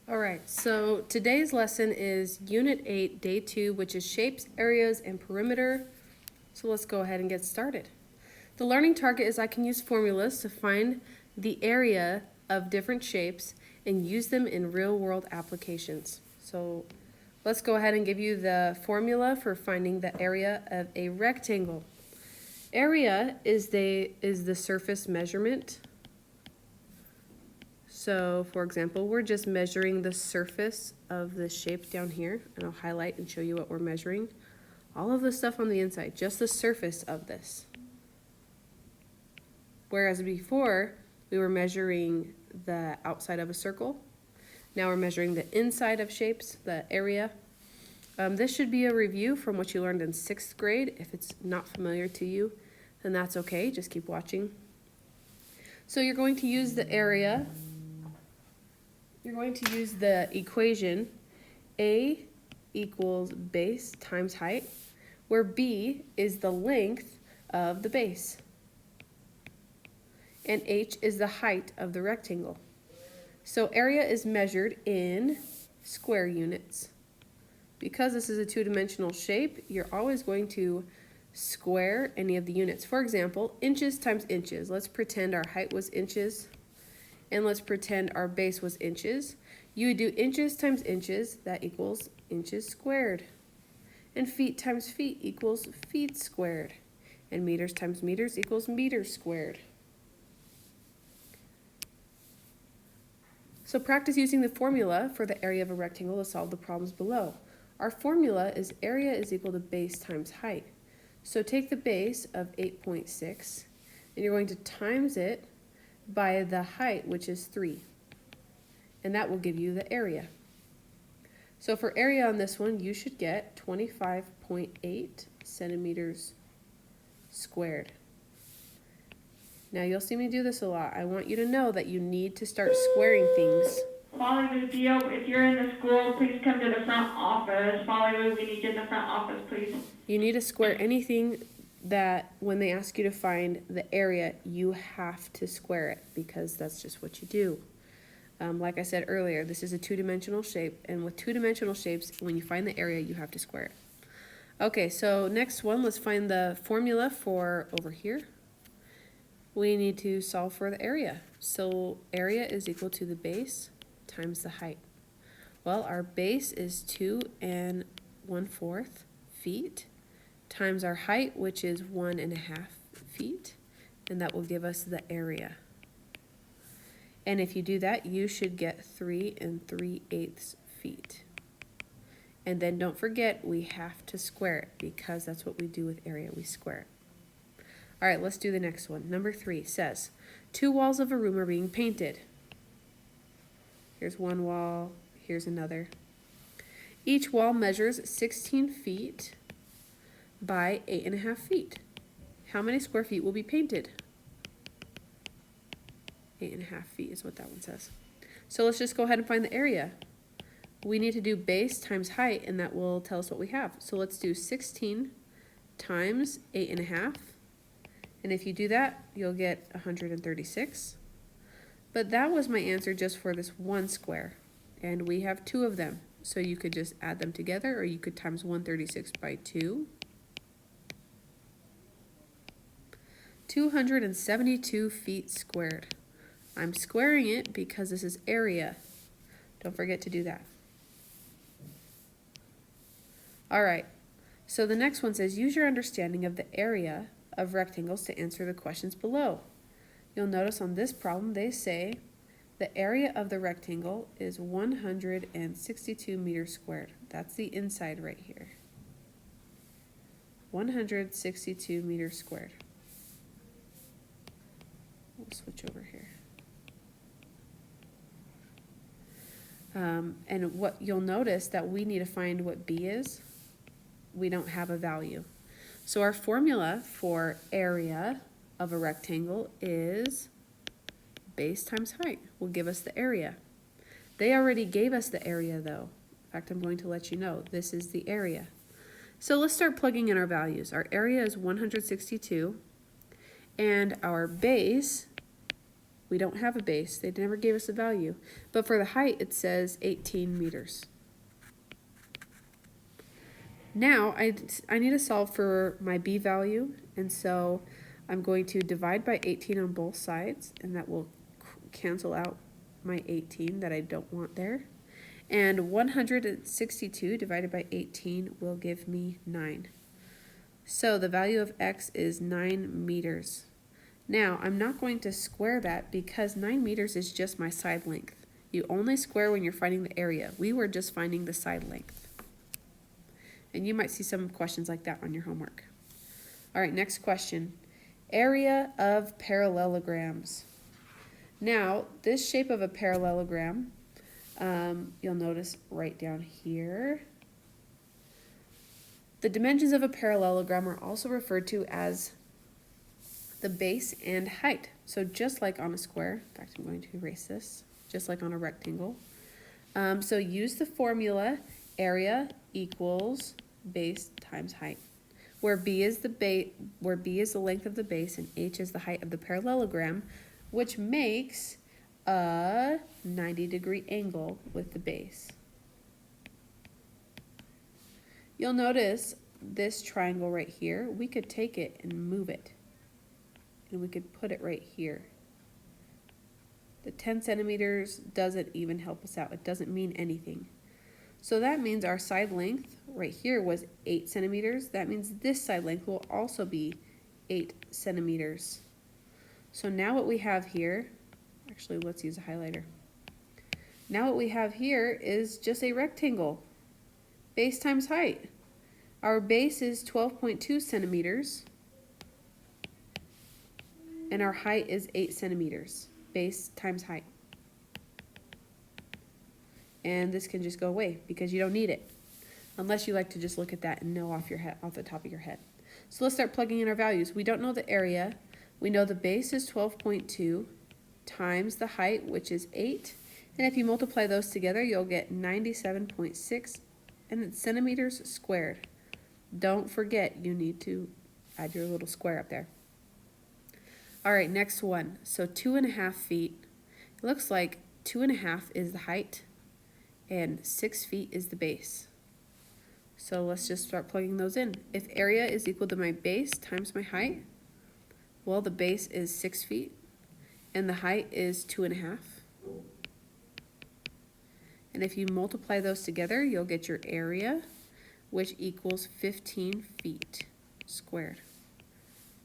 All right, so today's lesson is Unit 8, Day 2, which is Shapes, Areas, and Perimeter. So let's go ahead and get started. The learning target is I can use formulas to find the area of different shapes and use them in real-world applications. So let's go ahead and give you the formula for finding the area of a rectangle. Area is the surface measurement. So, for example, we're just measuring the surface of the shape down here, and I'll highlight and show you what we're measuring. All of the stuff on the inside, just the surface of this. Whereas before, we were measuring the outside of a circle. Now we're measuring the inside of shapes, the area. This should be a review from what you learned in 6th grade. If it's not familiar to you, then that's okay, just keep watching. So you're going to use the area. You're going to use the equation A equals base times height, where B is the length of the base, and H is the height of the rectangle. So area is measured in square units. Because this is a two-dimensional shape, you're always going to square any of the units. For example, inches times inches. Let's pretend our height was inches. And let's pretend our base was inches. You would do inches times inches, that equals inches squared. And feet times feet equals feet squared. And meters times meters equals meters squared. So practice using the formula for the area of a rectangle to solve the problems below. Our formula is area is equal to base times height. So take the base of 8.6, and you're going to times it by the height, which is 3. And that will give you the area. So for area on this one, you should get 25.8 centimeters squared. Now you'll see me do this a lot. I want you to know that you need to start squaring things. Molly Lou Dio, if you're in the school, please come to the front office. Molly Lou, we need you in the front office, please. You need to square anything that when they ask you to find the area, you have to square it because that's just what you do. Like I said earlier, this is a two-dimensional shape, and with two-dimensional shapes, when you find the area, you have to square it. Okay, so next one, let's find the formula for over here. We need to solve for the area. So area is equal to the base times the height. Well, our base is 2 1/4 feet times our height, which is 1.5 feet, and that will give us the area. And if you do that, you should get 3 3/8 feet. And then don't forget, we have to square it because that's what we do with area, we square it. All right, let's do the next one. Number 3 says, 2 walls of a room are being painted. Here's one wall, here's another. Each wall measures 16 feet by 8.5 feet. How many square feet will be painted? 8.5 feet is what that one says. So let's just go ahead and find the area. We need to do base times height, and that will tell us what we have. So let's do 16 times 8.5. And if you do that, you'll get 136. But that was my answer just for this one square. And we have 2 of them. So you could just add them together, or you could times 136 by 2. 272 feet squared. I'm squaring it because this is area. Don't forget to do that. All right, so the next one says, use your understanding of the area of rectangles to answer the questions below. You'll notice on this problem, they say the area of the rectangle is 162 meters squared. That's the inside right here. 162 meters squared. We'll switch over here. And what you'll notice that we need to find what B is. We don't have a value. So our formula for area of a rectangle is base times height will give us the area. They already gave us the area though. In fact, I'm going to let you know this is the area. So let's start plugging in our values. Our area is 162 and our base We don't have a base. They never gave us a value. But for the height, it says 18 meters. Now, I need to solve for my b value, and so I'm going to divide by 18 on both sides, and that will cancel out my 18 that I don't want there. And 162 divided by 18 will give me 9. So the value of x is 9 meters. Now, I'm not going to square that because 9 meters is just my side length. You only square when you're finding the area. We were just finding the side length. And you might see some questions like that on your homework. All right, next question. Area of parallelograms. Now, this shape of a parallelogram, you'll notice right down here, the dimensions of a parallelogram are also referred to as the base and height. So just like on a square, in fact, I'm going to erase this, just like on a rectangle. So use the formula area equals base times height, where b is the length of the base and h is the height of the parallelogram, which makes a 90-degree angle with the base. You'll notice this triangle right here, we could take it and move it, and we could put it right here. The 10 centimeters doesn't even help us out. It doesn't mean anything. So that means our side length right here was 8 centimeters. That means this side length will also be 8 centimeters. So now what we have here, actually let's use a highlighter. Now what we have here is just a rectangle. Base times height. Our base is 12.2 centimeters and our height is 8 centimeters. Base times height. And this can just go away because you don't need it, unless you like to just look at that and know off the top of your head. So let's start plugging in our values. We don't know the area. We know the base is 12.2 times the height, which is 8. And if you multiply those together, you'll get 97.6, and it's centimeters squared. Don't forget, you need to add your little square up there. All right, next one. So 2.5 feet. It looks like 2.5 is the height and 6 feet is the base. So let's just start plugging those in. If area is equal to my base times my height, well, the base is 6 feet and the height is 2.5. And if you multiply those together, you'll get your area, which equals 15 feet squared.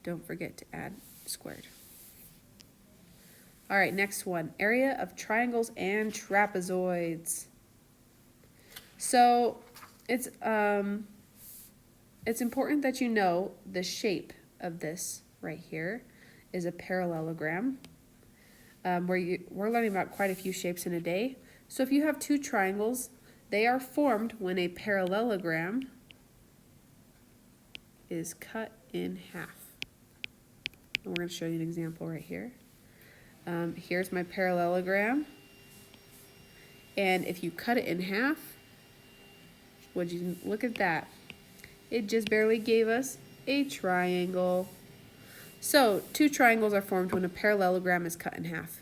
Don't forget to add squared. All right, next one, area of triangles and trapezoids. So it's important that you know the shape of this right here is a parallelogram. We're learning about quite a few shapes in a day. So if you have two triangles, they are formed when a parallelogram is cut in half. And we're going to show you an example right here. Here's my parallelogram. And if you cut it in half, look at that. It just barely gave us a triangle. So two triangles are formed when a parallelogram is cut in half.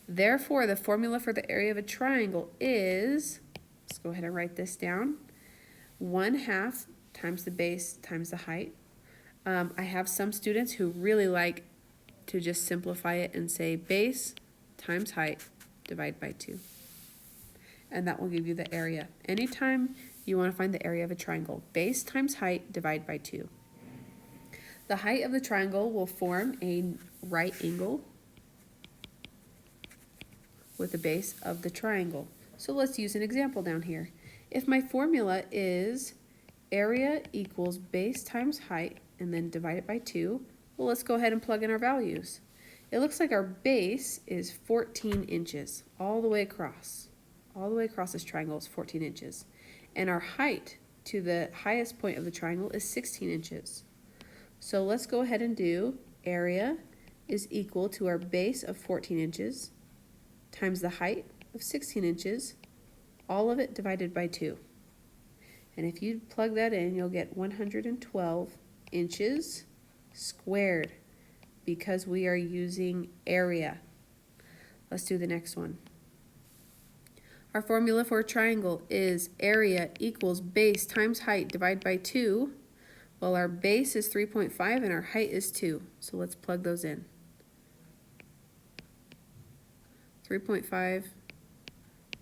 Therefore, the formula for the area of a triangle is, let's go ahead and write this down, 1/2 times the base times the height. I have some students who really like to just simplify it and say base times height divided by 2. And that will give you the area. Anytime you want to find the area of a triangle, base times height divided by 2. The height of the triangle will form a right angle with the base of the triangle. So let's use an example down here. If my formula is area equals base times height and then divide it by 2, well, let's go ahead and plug in our values. It looks like our base is 14 inches all the way across. All the way across this triangle is 14 inches. And our height to the highest point of the triangle is 16 inches. So let's go ahead and do area is equal to our base of 14 inches times the height of 16 inches, all of it divided by 2. And if you plug that in, you'll get 112 inches squared because we are using area. Let's do the next one. Our formula for a triangle is area equals base times height divided by 2. Well, our base is 3.5 and our height is 2. So let's plug those in. 3.5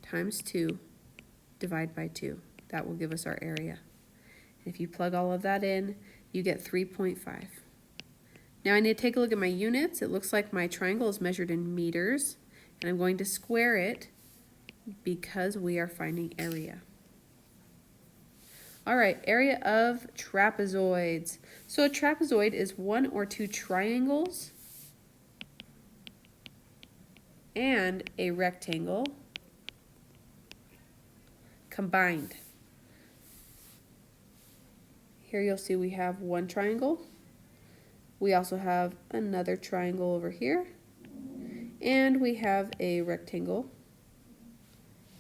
times 2 divided by 2. That will give us our area. If you plug all of that in, you get 3.5. Now I need to take a look at my units. It looks like my triangle is measured in meters, and I'm going to square it because we are finding area. All right, area of trapezoids. So a trapezoid is one or two triangles and a rectangle combined. Here you'll see we have one triangle. We also have another triangle over here. And we have a rectangle.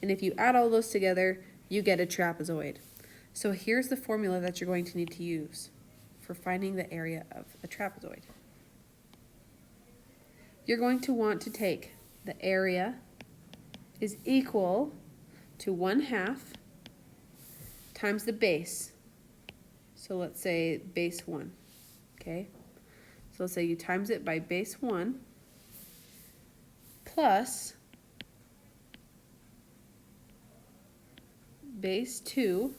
And if you add all those together, you get a trapezoid. So here's the formula that you're going to need to use for finding the area of a trapezoid. You're going to want to take the area is equal to 1/2 times the base. So let's say base 1, okay? So let's say you times it by base 1 plus base 2.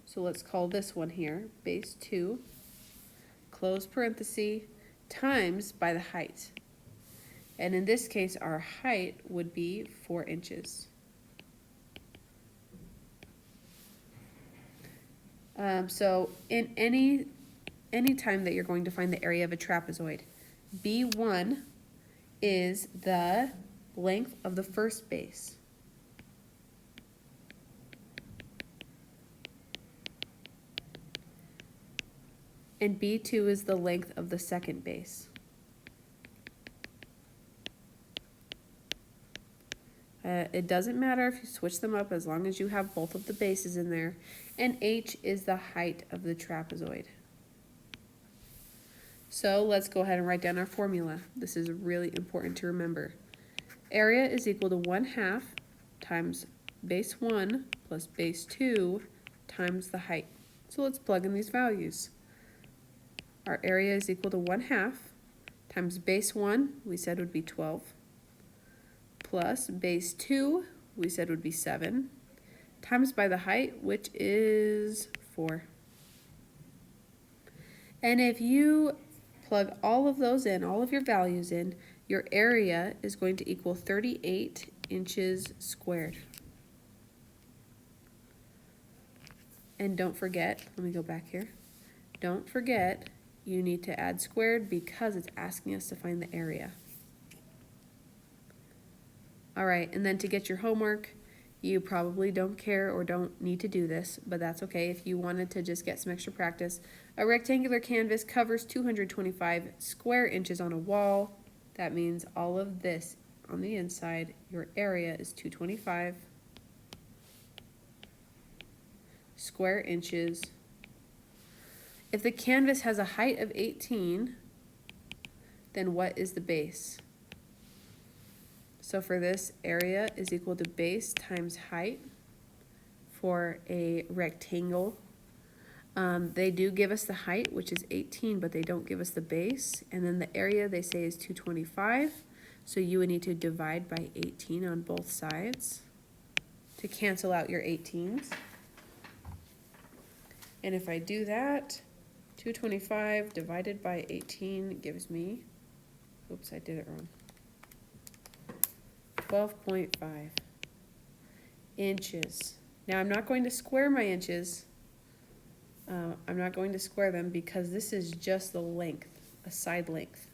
So let's call this one here base 2, close parenthesis, times by the height. And in this case, our height would be 4 inches. So in any time that you're going to find the area of a trapezoid, B1 is the length of the first base. And B2 is the length of the second base. It doesn't matter if you switch them up as long as you have both of the bases in there. And H is the height of the trapezoid. So let's go ahead and write down our formula. This is really important to remember. Area is equal to 1/2 times base 1 plus base 2 times the height. So let's plug in these values. Our area is equal to 1/2 times base 1, we said would be 12, plus base 2, we said would be 7, times by the height, which is 4. And if you plug all of those in, all of your values in, your area is going to equal 38 inches squared. And don't forget, let me go back here. Don't forget, you need to add squared because it's asking us to find the area. All right, and then to get your homework, you probably don't care or don't need to do this, but that's okay if you wanted to just get some extra practice. A rectangular canvas covers 225 square inches on a wall. That means all of this on the inside, your area is 225 square inches. If the canvas has a height of 18, then what is the base? So for this, area is equal to base times height for a rectangle. They do give us the height, which is 18, but they don't give us the base. And then the area they say is 225. So you would need to divide by 18 on both sides to cancel out your 18s. And if I do that, 225 divided by 18 gives me, oops, I did it wrong. 12.5 inches. Now I'm not going to square my inches. I'm not going to square them because this is just the length, a side length.